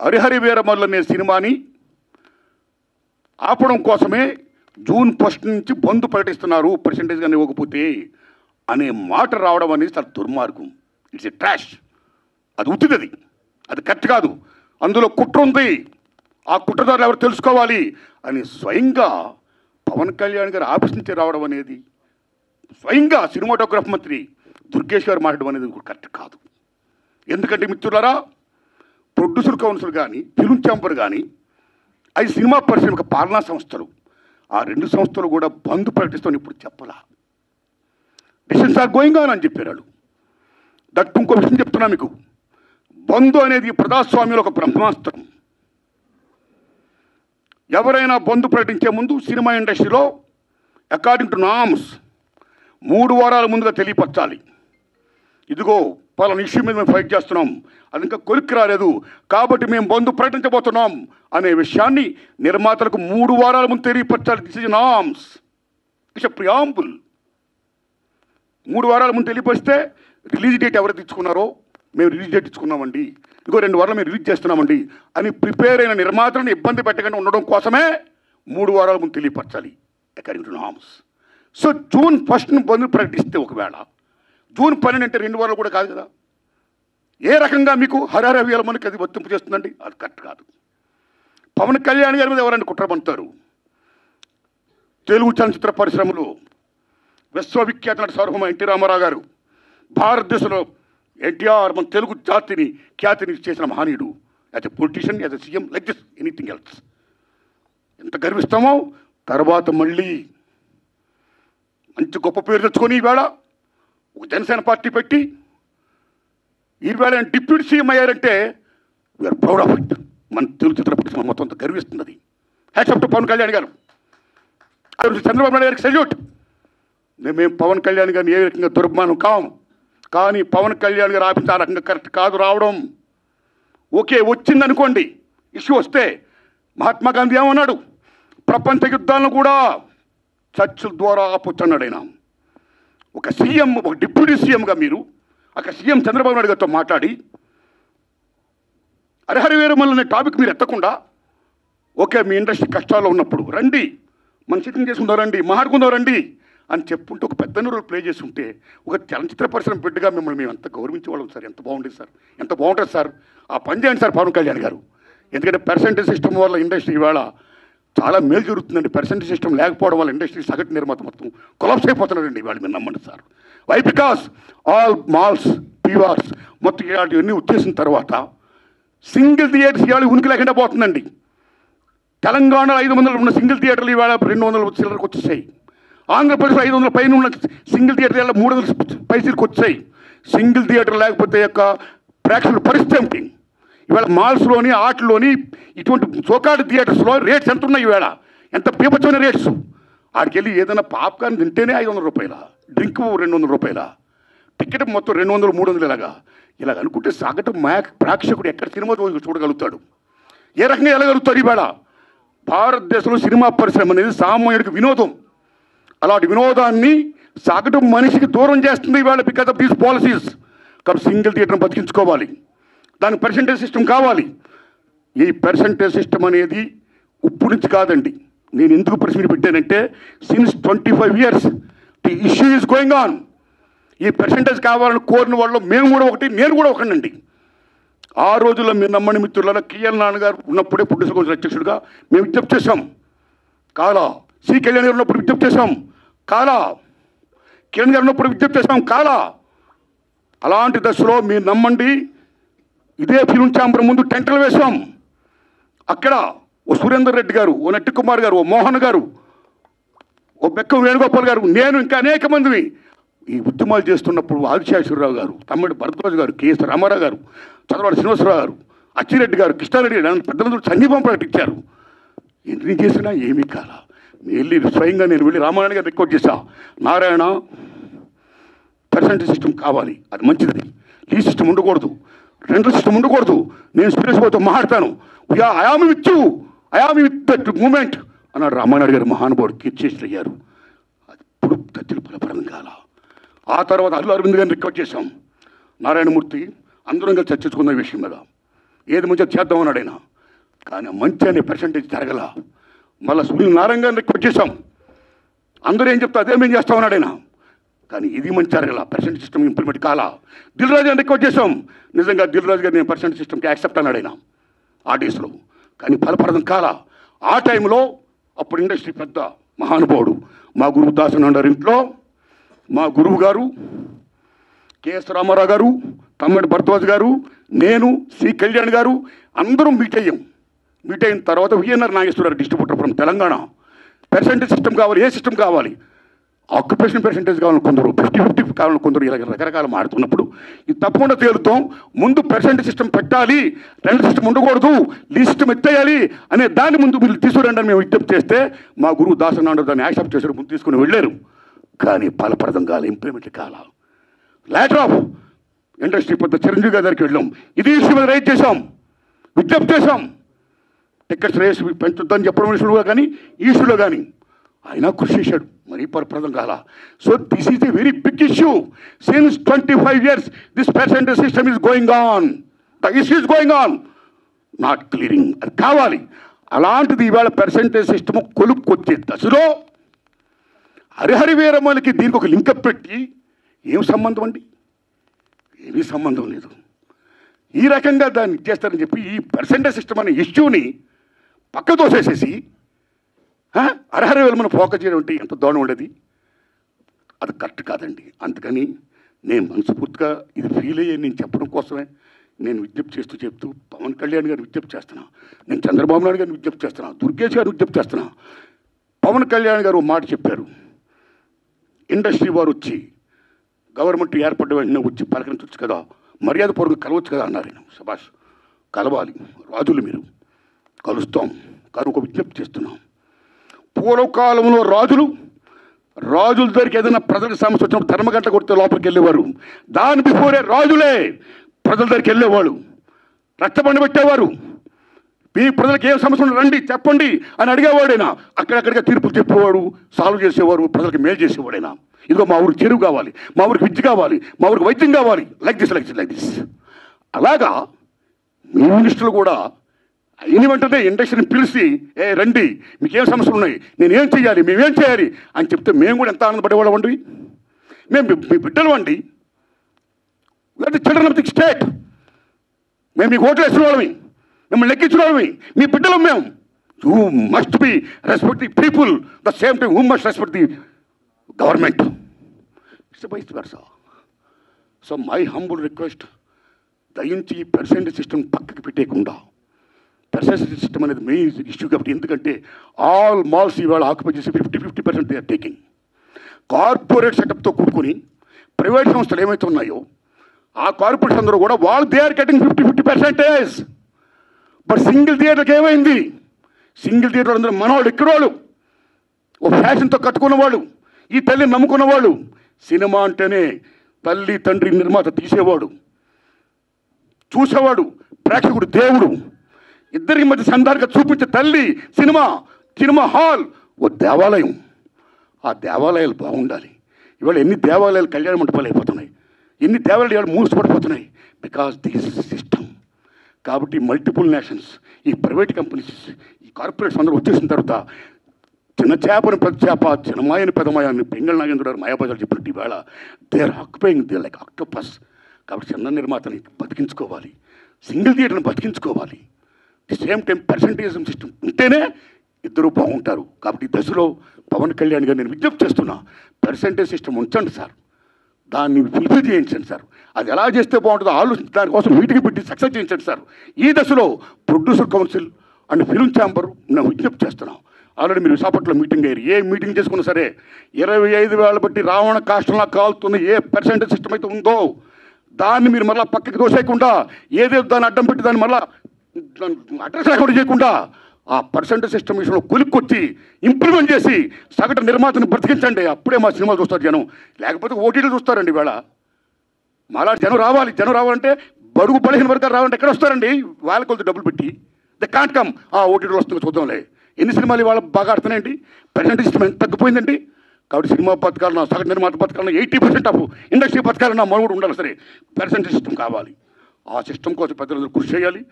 హరిహరి వీరమల్లు అనే సినిమాని ఆపడం కోసమే జూన్ 1 నుంచి బంద్ ప్రకటిస్తున్నారు పర్సెంటేజ్ కానీ ఇవ్వకపోతే అనే మాట రావడం అనేది చాలా దుర్మార్గం. It's a trash. అది ఉత్తిది, అది కరెక్ట్ కాదు. అందులో కుట్ర ఉంది, ఆ కుట్రదారులు ఎవరు తెలుసుకోవాలి అని స్వయంగా పవన్ కళ్యాణ్ గారు ఆఫీస్ నుంచి రావడం అనేది, స్వయంగా సినిమాటోగ్రఫీ మంత్రి దుర్గేష్ గారు మాట్లాడడం అనేది కరెక్ట్ కాదు. ఎందుకంటే మిత్రులారా, ప్రొడ్యూసర్ కౌన్సిల్ కానీ ఫిల్మ్ ఛాంబర్ కానీ అది సినిమా పరిశ్రమ పాలనా సంస్థలు, ఆ 2 సంస్థలు కూడా బంద్ ప్రకటిస్తామని ఇప్పుడు చెప్పలా. డిసిషన్స్ ఆర్ గోయింగ్ ఆన్ అని చెప్పారు వాళ్ళు. దట్ ఇంకో విషయం చెప్తున్నా మీకు, బంద్ అనేది ప్రజాస్వామ్యంలో ఒక బ్రహ్మాస్త్రం. ఎవరైనా బంద్ ప్రకటించే ముందు సినిమా ఇండస్ట్రీలో అకార్డింగ్ టు నామ్స్ 3 వారాల ముందుగా తెలియపరచాలి. ఇదిగో పలానా ఇష్యూ మీద మేము ఫైట్ చేస్తున్నాం, అది ఇంకా కొలిక్కి రాలేదు కాబట్టి మేము బంద్ ప్రకటించబోతున్నాం అనే విషయాన్ని నిర్మాతలకు 3 వారాల ముందు తెలియపరచాలి. This is norms, it's a preamble. 3 వారాల ముందు తెలియపరిస్తే రిలీజ్ డేట్ ఎవరైతే ఇచ్చుకున్నారో మేము రిలీజ్ డేట్ ఇచ్చుకున్నామండి, ఇంకో 2 వారాలు మేము రిలీజ్ చేస్తున్నామండి అని ప్రిపేర్ అయిన నిర్మాతలను ఇబ్బంది పెట్టకుండా ఉండడం కోసమే 3 వారాల ముందు తెలియపరచాలి according to norms. So June 1 bandh ప్రకటిస్తే ఒకవేళ జూన్ 12 అంటే 2 వారాలు కూడా కాదు కదా. ఏ రకంగా మీకు హరిహర వీరమల్లుకి అది వర్తింపు చేస్తుందండి? అది కరెక్ట్ కాదు. పవన్ కళ్యాణ్ గారి మీద ఎవరైనా కుట్ర పంపుతారు. తెలుగు చలనచిత్ర పరిశ్రమలో విశ్వవిఖ్యాత నట సార్వభౌమ ఎన్టీ రామారావు గారు, భారతదేశంలో ఎన్టీఆర్ మన తెలుగు జాతిని ఖ్యాతిని చేసిన మహనీయుడు. As a politician, as a CM, like this anything else. ఎంత గర్విస్తామో. తర్వాత మళ్ళీ మంచి గొప్ప పేరు తెచ్చుకొని ఈవేళ ఒక జనసేన పార్టీ పెట్టి ఈవేళ డిప్యూటీ సీఎం అయ్యారంటే వీఆర్ ప్రౌడ్ ఆఫ్ ఇట్. మన తెలుగు చిత్ర పరిశ్రమ మొత్తం అంతా గర్విస్తుంది. Hats off to Pawan Kalyan garu, Chandrababu Naidu గారికి సెల్యూట్. మేము పవన్ కళ్యాణ్ గారిని ఏ రకంగా దుర్మానం కాము, కానీ పవన్ కళ్యాణ్ గారు ఆఫీస్ ఆ రకంగా కరెక్ట్ కాదు రావడం. ఓకే, వచ్చిందనుకోండి, ఇష్యూ వస్తే మహాత్మా గాంధీ ఏమన్నాడు? ప్రపంచ యుద్ధాలను కూడా చర్చల ద్వారా ఆపొచ్చు అన్నాడు ఆయన. ఒక సీఎం, ఒక డిప్యూటీ సీఎంగా మీరు అక్కడ సీఎం చంద్రబాబు నాయుడు గారితో మాట్లాడి హరిహరి వీరమల్లు అనే టాపిక్ మీరు ఎత్తకుండా, ఓకే మీ ఇండస్ట్రీ కష్టాల్లో ఉన్నప్పుడు రండి, మన సిట్టింగ్ చేసుకుందాం రండి, మాట్లాడుకుందాం రండి అని చెప్పుకుంటూ ఒక పెద్ద రోల్ ప్లే చేసి ఉంటే ఒక చలనచిత్ర పరిశ్రమ బిడ్డగా మిమ్మల్ని మేము ఎంత గౌరవించేవాళ్ళం సార్. ఎంత బాగుండేది సార్, ఎంత బాగుంటుంది సార్. ఆ పని చేయండి సార్ పవన్ కళ్యాణ్ గారు. ఎందుకంటే పర్సెంటేజ్ సిస్టమ్ వల్ల ఇండస్ట్రీ ఇవాళ చాలా మేలు జరుగుతుందండి. పర్సెంటేజ్ సిస్టమ్ లేకపోవడం వల్ల ఇండస్ట్రీ సగటు నిర్మాత మొత్తం కొలాప్స్ అయిపోతున్నారండి ఇవాళ. మీరు నమ్మండి sir. Why? Because all malls, PVRs మొత్తం ఇలాంటివన్నీ వచ్చేసిన తర్వాత సింగిల్ థియేటర్స్ ఇవాళ ఉనికి లేకుండా పోతుందండి. తెలంగాణలో 500 ఉన్న సింగిల్ థియేటర్లు ఇవాళ 200 చిల్లరకు వచ్చేసాయి. ఆంధ్రప్రదేశ్లో 500 పైన ఉన్న సింగిల్ థియేటర్ ఇవాళ 300 పైసలకు వచ్చాయి. సింగిల్ థియేటర్ లేకపోతే యొక్క ప్రేక్షకుల పరిస్థితి ఏమిటి? ఇవాళ మాల్స్లోని ఆటల్లోని ఇటువంటి సోకాడు థియేటర్స్లో రేట్స్ ఎంత ఉన్నాయి ఇవాళ? ఎంత పీపచ్చమైన రేట్స్. ఆడికి వెళ్ళి ఏదైనా పాప్కార్న్ తింటేనే 500 రూపాయల, డ్రింక్ 200 రూపాయల, టికెట్ మొత్తం 200, 300 ఇలాగ అనుకుంటే సగటు ప్రేక్షకుడు ఎక్కడ సినిమా చూడగలుగుతాడు? ఏ రకంగా వెళ్ళగలుగుతాడు? ఇవాళ భారతదేశంలో సినిమా పరిశ్రమ అనేది సామాన్యుడికి వినోదం. అలాంటి వినోదాన్ని సగటు మనిషికి దూరం చేస్తుంది ఇవాళ బికాస్ ఆఫ్ దీస్ పాలసీస్. కాబట్టి సింగిల్ థియేటర్ని బతికించుకోవాలి, దానికి పర్సెంటేజ్ సిస్టమ్ కావాలి. ఈ పర్సెంటేజ్ సిస్టమ్ అనేది ఇప్పుడు నుంచి కాదండి. నేను ఎందుకు ప్రశ్న పెట్టానంటే since 25 years the issue is going on. ఈ పర్సెంటేజ్ కావాలని కోరిన వాళ్ళు మేము కూడా ఒకటి, నేను కూడా ఒకనండి. ఆ రోజుల్లో మీరు నమ్మని మిత్రులలో కిఎల్ నాన్నగారు ఉన్నప్పుడే ప్రొడ్యూసర్ కౌన్సిల్ అధ్యక్షుడిగా మేము విజ్ఞప్తి చేశాం. కాలా సి కళ్యాణ్ గారు ఉన్నప్పుడు విజ్ఞప్తి చేశాం. కాలా కిరణ్ గారు ఉన్నప్పుడు విజ్ఞప్తి చేశాం. కాలా అలాంటి దశలో మీరు నమ్మండి, ఇదే ఫిల్మ్ ఛాంబర్ ముందు టెంటలు వేశాం. అక్కడ ఓ సురేందర్ రెడ్డి గారు, ఓ నట్టి కుమార్ గారు, ఓ మోహన్ గారు, ఓ బెక్కం వేణుగోపాల్ గారు, నేను ఇంకా అనేక మందిని ఈ ఉద్యమాలు చేస్తున్నప్పుడు ఆదిశేషవరరావు గారు, తమ్ముడు భరద్వాజ్ గారు, కేఎస్ రామారావు గారు, చంద్రబాబు శ్రీనివాసరావు గారు, అచ్చిరెడ్డి గారు, కృష్ణారెడ్డి గారు పెద్దలందరూ సంఘీభం ప్రకటించారు. ఎన్ని చేసినా ఏమీ కాల. వెళ్ళి స్వయంగా నేను వెళ్ళి రామారాయణ గారు రిక్వెస్ట్ చేశా, నారాయణ పర్సెంటేజ్ సిస్టమ్ కావాలి, అది మంచిది, ఈ సిస్టమ్ ఉండకూడదు, రెండో సిస్టమ్ ఉండకూడదు, నేను సురేష్ బాబుతో మాట్లాడతాను, I am with you, I am with that moment అన్నాడు రామారాయణ గారు. మహానుభావుడు కీర్చేసి అయ్యారు. అది ఇప్పుడు తత్తులు ఫలపరం కాల. ఆ తర్వాత అల్లు అరవింద్ గారిని రిక్వెస్ట్ చేశాం, నారాయణమూర్తి అందరం కలిసి చర్చించుకున్న విషయం మీద ఏది మంచిగా చేద్దాం అన్నాడు ఆయన. కానీ మంచి అనే పర్సంటేజ్ జరగల. మళ్ళీ సునీల్ నారాయణ గారిని రిక్వెస్ట్ చేశాం. అందరూ ఏం చెప్తా అదే మేము చేస్తామన్నాడు ఆయన. కానీ ఇది మంచి జరగల, పర్సెంటేజ్ సిస్టమ్ ఇంప్లిమెంట్ కాలా. దిల్ రాజు గారిని రిక్వెస్ట్ చేశాం. నిజంగా దిల్ రాజు గారు నేను పర్సెంటేజ్ సిస్టమ్కి యాక్సెప్ట్ అన్నాడు ఆయన ఆ డేస్లో. కానీ ఫలప్రదం కాలా. ఆ టైంలో అప్పుడు ఇండస్ట్రీ పెద్ద మహానుభావుడు మా గురువు దాసనారాయణ ఇంట్లో మా గురువు గారు కెఎస్ రామారావు గారు, తమ్మిడి భరద్వాజ్ గారు, నేను, సి కళ్యాణ్ గారు అందరం మీట్ అయ్యాం. మీట్ అయిన తర్వాత VNR Nageswara Rao distributor from Telangana. Percentage system కావాలి, ఏ సిస్టమ్ కావాలి, ఆక్యుపేషన్ పర్సెంటేజ్ కావాలని కొందరు, 50-50 కావాలని కొందరు, ఇలా రకరకాల మాడుతున్నప్పుడు ఇది తప్పకుండా తేలుతాం. ముందు పర్సెంటేజ్ సిస్టమ్ పెట్టాలి, రెండు సిస్టమ్ ఉండకూడదు, లీజ్ సిస్టమ్ ఎత్తేయాలి అనే దాన్ని ముందు మీరు తీసుకురండి అని మేము విజ్ఞప్తి చేస్తే మా గురువు దాసనారాయణ దాన్ని యాక్సెప్ట్ చేశారు, ముందు తీసుకుని వెళ్ళారు. కానీ ఫలప్రదం కాలే, ఇంప్లిమెంట్ కాలా. లేటర్ ఆఫ్ ఇండస్ట్రీ పెద్ద చిరంజీవి గారి దగ్గరికి వెళ్ళాం. ఇది ఇష్యూ మీద రైజ్ చేశాం, విజ్ఞప్తి చేశాం. టికెట్స్ రేస్ పెంచుద్దని చెప్పడం విషయంలో కానీ ఈ ఇష్యూలో కానీ ఆయన కృషి చేశాడు, మరీ ఫలప్రదం కాల. So this is a very big issue. Since 25 years this percentage system is going on, the issue is going on, not clearing. అది కావాలి. అలాంటిది ఇవాళ పర్సెంటేజ్ సిస్టమ్ కొలుక్కొచ్చే దశలో హరిహరి వీరమ్మలకి దీనికి ఒక లింకప్ పెట్టి ఏం సంబంధం అండి? ఏమీ సంబంధం లేదు. ఈ రకంగా దాన్ని చేస్తారని చెప్పి ఈ పర్సెంటేజ్ సిస్టమ్ అనే ఇష్యూని పక్క తోసేసేసి హరిహరి వీరమ్మను ఫోకస్ చేయడం అంటే ఎంత దోణం ఉండేది. అది కరెక్ట్ కాదండి. అందుకని నేను మనస్ఫూర్తిగా ఇది ఫీల్ అయ్యే నేను చెప్పడం కోసమే నేను విజ్ఞప్తి చెప్తూ పవన్ కళ్యాణ్ గారిని విజ్ఞప్తి చేస్తున్నా, నేను చంద్రబాబు నాయుడు గారిని విజ్ఞప్తి చేస్తున్నా, దుర్గేష్ గారిని విజ్ఞప్తి చేస్తున్నా. పవన్ కళ్యాణ్ గారు మాట చెప్పారు, ఇండస్ట్రీ వారు వచ్చి గవర్నమెంట్ ఏర్పడ్డ వెంటనే వచ్చి పలకరించవచ్చు కదా, మర్యాదపూర్వకంగా కలవచ్చు కదా అన్నారు. ఆయన శభాష్, కలవాలి రాజులు, మీరు కలుస్తాం. కానీ ఒక విజ్ఞప్తి చేస్తున్నాం, పూర్వకాలంలో రాజుల దగ్గరికి ఏదైనా ప్రజలకు సమస్య వచ్చినప్పుడు ధర్మగంట కొడితే లోపలికి వెళ్ళేవారు. దాని బిఫోరే రాజులే ప్రజల దగ్గరికి వెళ్ళేవాళ్ళు, రక్తబండ పెట్టేవారు. మీ ప్రజలకు ఏం సమస్య ఉందో రండి చెప్పండి అని అడిగేవాడైనా, అక్కడక్కడిగా తీర్పులు చెప్పేవాడు, సాల్వ్ చేసేవారు, ప్రజలకు మేలు చేసేవాడైనా. ఇదిగో మా ఊరికి చెరువు కావాలి, మా ఊరికి విద్య కావాలి, మా ఊరికి వైద్యం కావాలి, లైక్ దిస్. అలాగా మీ మినిస్టర్లు కూడా అయిన వెంటనే ఇండస్ట్రీని పిలిచి రండి, మీకేం సమస్యలు ఉన్నాయి, నేనేం చేయాలి, మేమేం చేయాలి అని చెప్తే మేము కూడా ఎంత ఆనందపడేవాళ్ళం అండి. మేము మీ బిడ్డలు అండి, we are the children of the state. మేము మీకు ఓట్లు వేసిన వాళ్ళమి, మిమ్మల్ని లెక్కించిన వాళ్ళమి, మీ బిడ్డలు మేము. You must be respect the people, the same time you must respect the government. It's vice versa. So my humble request, దయించి పర్సెంటేజ్ సిస్టమ్ పక్కకి పెట్టేయకుండా, పర్సెంటేజ్ సిస్టమ్ అనేది మెయిన్ ఇష్యూ కాబట్టి. ఎందుకంటే ఆల్ మాల్స్ ఇవాళ ఆక్యుపై చేసి 50% దే ఆర్ టేకింగ్. కార్పొరేట్ సెటప్తో కూడుకొని ప్రైవేట్ సంస్థలు ఏమైతే ఉన్నాయో ఆ కార్పొరేట్స్ అందరూ కూడా they are getting 50%. But single థియేటర్కి ఏమైంది? సింగిల్ థియేటర్ అందరూ మనవాళ్ళు, ఎక్కడవాళ్ళు, ఓ ఫ్యాషన్తో కట్టుకున్నవాళ్ళు, ఈ తల్లిని నమ్ముకున్నవాళ్ళు. సినిమా అంటేనే తల్లి తండ్రి నిర్మాత తీసేవాడు, చూసేవాడు, ప్రేక్షకుడు దేవుడు, ఇద్దరికి మధ్య సంధానంగా చూపించే తల్లి సినిమా హాల్ ఓ దేవాలయం. ఆ దేవాలయాలు బాగుండాలి. ఇవాళ ఎన్ని దేవాలయాలు కళ్యాణ మంటపాలు అయిపోతున్నాయి, ఎన్ని దేవాలయాలు మూసిపడిపోతున్నాయి, బికాస్ దిస్ సిస్టమ్. కాబట్టి మల్టిపుల్ నేషన్స్, ఈ ప్రైవేట్ కంపెనీస్, ఈ కార్పొరేట్స్ అందరూ వచ్చేసిన తర్వాత చిన్న చేపని పెద్ద చేప, చిన్నమాయని పెద్దమాయని పెంగళ నాగేంద్ర గారు మాయాబజార్ చెప్పినట్టు ఇవాళ they are occupying they like octopus. కాబట్టి చిన్న నిర్మాతని బతికించుకోవాలి, సింగిల్ థియేటర్ని బతికించుకోవాలి. The same time percentage system ఉంటేనే ఇద్దరు బాగుంటారు. కాబట్టి ఈ దశలో పవన్ కళ్యాణ్ గారు నేను విజ్ఞప్తి చేస్తున్నా, పర్సంటేజ్ సిస్టమ్ ఉంచండి సార్, దాన్ని ఫుల్ఫిల్ చేయించండి సార్. అది ఎలా చేస్తే బాగుంటుందో ఆలోచించి దానికోసం మీటింగ్ పెట్టి సక్సెస్ చేయించండి సార్. ఈ దశలో producer council and film chamber నేను విజ్ఞప్తి చేస్తున్నాం. ఆల్రెడీ మీరు విశాఖపట్నంలో మీటింగ్ అయ్యారు. ఏ మీటింగ్ చేసుకున్నా సరే 25,000 బట్టి రావణ కాష్టంలా కాలుతున్న ఏ పర్సెంటేజ్ సిస్టమ్ అయితే ఉందో దాన్ని మీరు మళ్ళీ పక్కకి దోసేయకుండా, ఏదేదో దాన్ని అడ్డం పెట్టి దాన్ని మళ్ళీ అడ్రస్ లేకుండా చేయకుండా ఆ పర్సెంటేజ్ సిస్టమ్ విషయంలో కొలుక్కొచ్చి ఇంప్లిమెంట్ చేసి సగటు నిర్మాతను బ్రతికించండి. అప్పుడే మా సినిమాలు చూస్తారు జనం, లేకపోతే ఓటీలు చూస్తారండి. ఇవాళ మాలా జనం రావాలంటే బడుగు బలహీన వర్గాలు రావాలంటే ఎక్కడ వస్తారండి? వాళ్ళ కొలత డబ్బులు పెట్టి ద కాంట్ కమ్. ఆ ఓటీలు వస్తుంది చూద్దాంలే. ఎన్ని సినిమాలు ఇవాళ బాగా ఆడుతున్నాయండి? పర్సెంటేజ్ సిస్టమ్ ఎంత తగ్గిపోయిందండి. కాబట్టి సినిమా బతకాలన్నా, సగటు నిర్మాత బతకాలన్నా, 80% ఆఫ్ ఇండస్ట్రీ బతకాలన్నా మనుగడ ఉండాలి. సరే, పర్సెంటేజ్ సిస్టమ్ కావాలి. ఆ సిస్టమ్ కోసం పెద్దలందరూ కృషి చేయాలి.